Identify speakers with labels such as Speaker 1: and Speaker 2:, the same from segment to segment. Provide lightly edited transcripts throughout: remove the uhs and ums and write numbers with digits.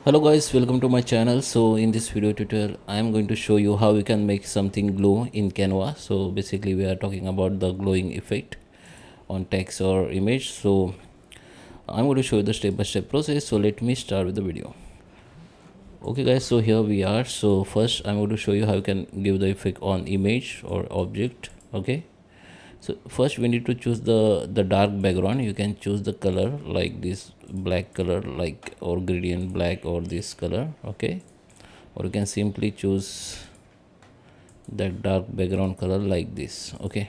Speaker 1: Hello guys, welcome to my channel. So in this video tutorial I am going to show you how you can make something glow in Canva. So basically we are talking about the glowing effect on text or image. So I'm going to show you the step-by-step process. So let me start with the video. Okay guys, so here we are. So first I'm going to show you how you can give the effect on image or object. Okay, so first we need to choose the dark background. You can choose the color like this black color, like, or gradient black, or this color. Okay, or you can simply choose that dark background color like this. Okay,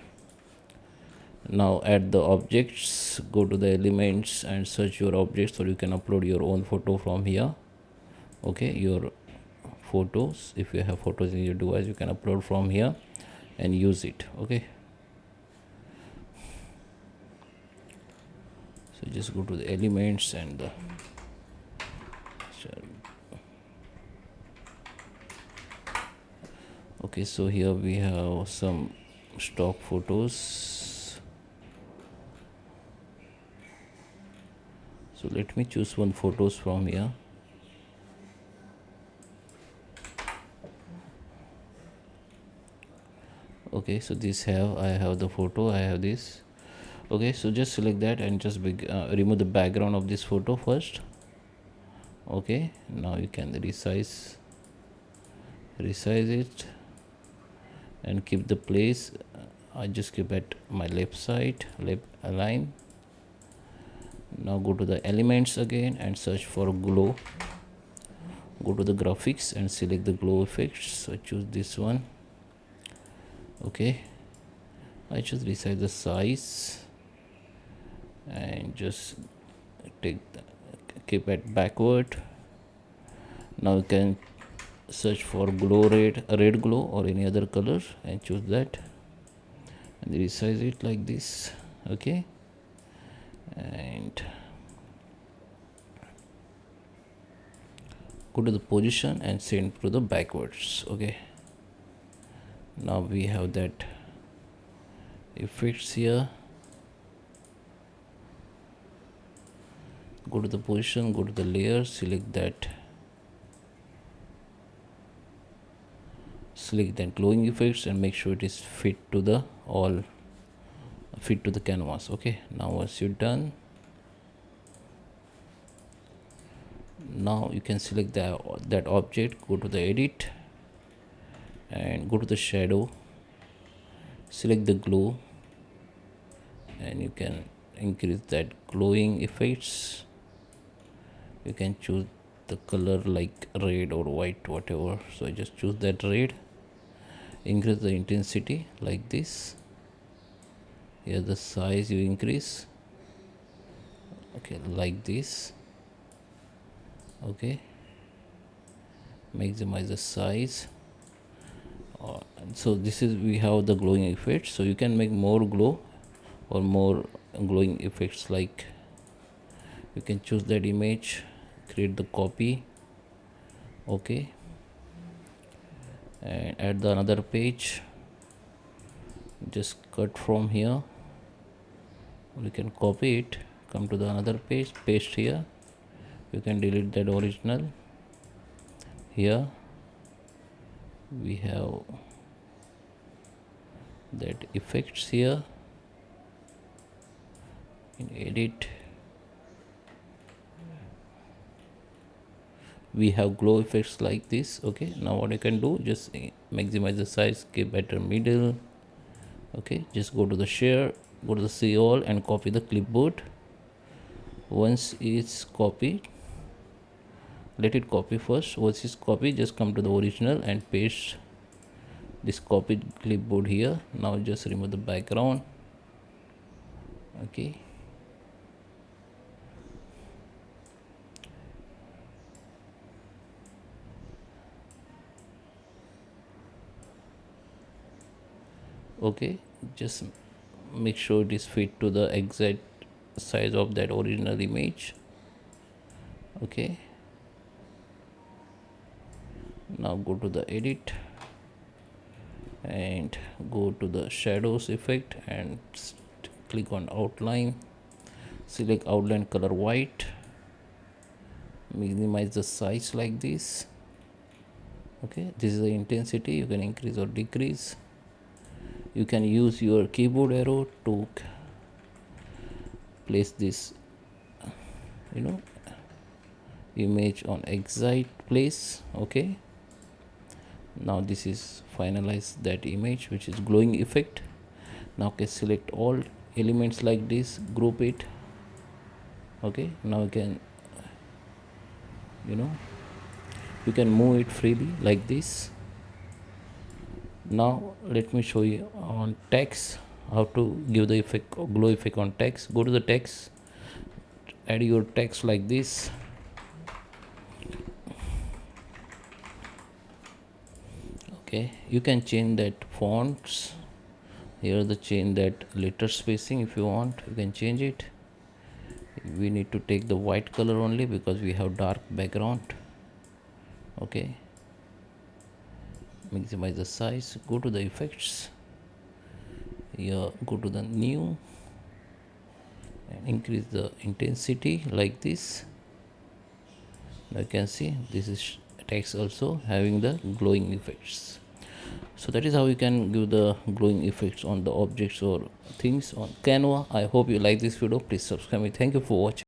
Speaker 1: now add the objects, go to the elements and search your objects, or you can upload your own photo from here. Okay, your photos, if you have photos in your device, you can upload from here and use it. Okay, so just go to the elements and the okay, so here we have some stock photos. So let me choose one photos from here. Okay, so I have the photo, I have this. Okay, so just select that and just remove the background of this photo first. Okay, now you can resize it and keep the place. I just keep at my left side, left align. Now go to the elements again and search for glow. Go to the graphics and select the glow effects. So choose this one. Okay, I just resize the size and just keep it backward. Now you can search for glow red glow or any other color and choose that and resize it like this. Okay, and go to the position and send to the backwards. Okay, now we have that effects here. Go to the position, go to the layer, select that glowing effects and make sure it is fit to the canvas. Okay, now once you're done, now you can select that object, go to the edit and go to the shadow, select the glow and you can increase that glowing effects. You can choose the color like red or white, whatever. So I just choose that red, increase the intensity like this. Here the size you increase, okay, like this. Okay, maximize the size. So this is, we have the glowing effects. So you can make more glow or more glowing effects, like you can choose that image, create the copy. Okay, and add the another page, just cut from here, or you can copy it, come to the another page, paste here. You can delete that original. Here we have that effects here in edit. We have glow effects like this. Okay, now what you can do, just maximize the size, keep at the middle. Okay, just go to the share, go to the see all and copy the clipboard. Once it's copied, let it copy first. Once it's copied, just come to the original and paste this copied clipboard here. Now just remove the background. Okay, okay, just make sure it is fit to the exact size of that original image. Okay, now go to the edit and go to the shadows effect and click on outline, select outline color white minimize the size like this. Okay, this is the intensity. You can increase or decrease. You can use your keyboard arrow to place this, you know, image on exact place. Okay, now this is finalize that image, which is glowing effect. Now can select all elements like this, group it. Okay, now you can, you know, you can move it freely like this. Now let me show you on text how to give the effect, glow effect on text. Go to the text, add your text like this. Okay, you can change that fonts here, the change that letter spacing. If you want, you can change it. We need to take the white color only because we have dark background. Okay, maximize the size, go to the effects here, go to the new and increase the intensity like this. Now you can see this is text also having the glowing effects. So that is how you can give the glowing effects on the objects or things on Canva. I hope you like this video. Please subscribe me. Thank you for watching.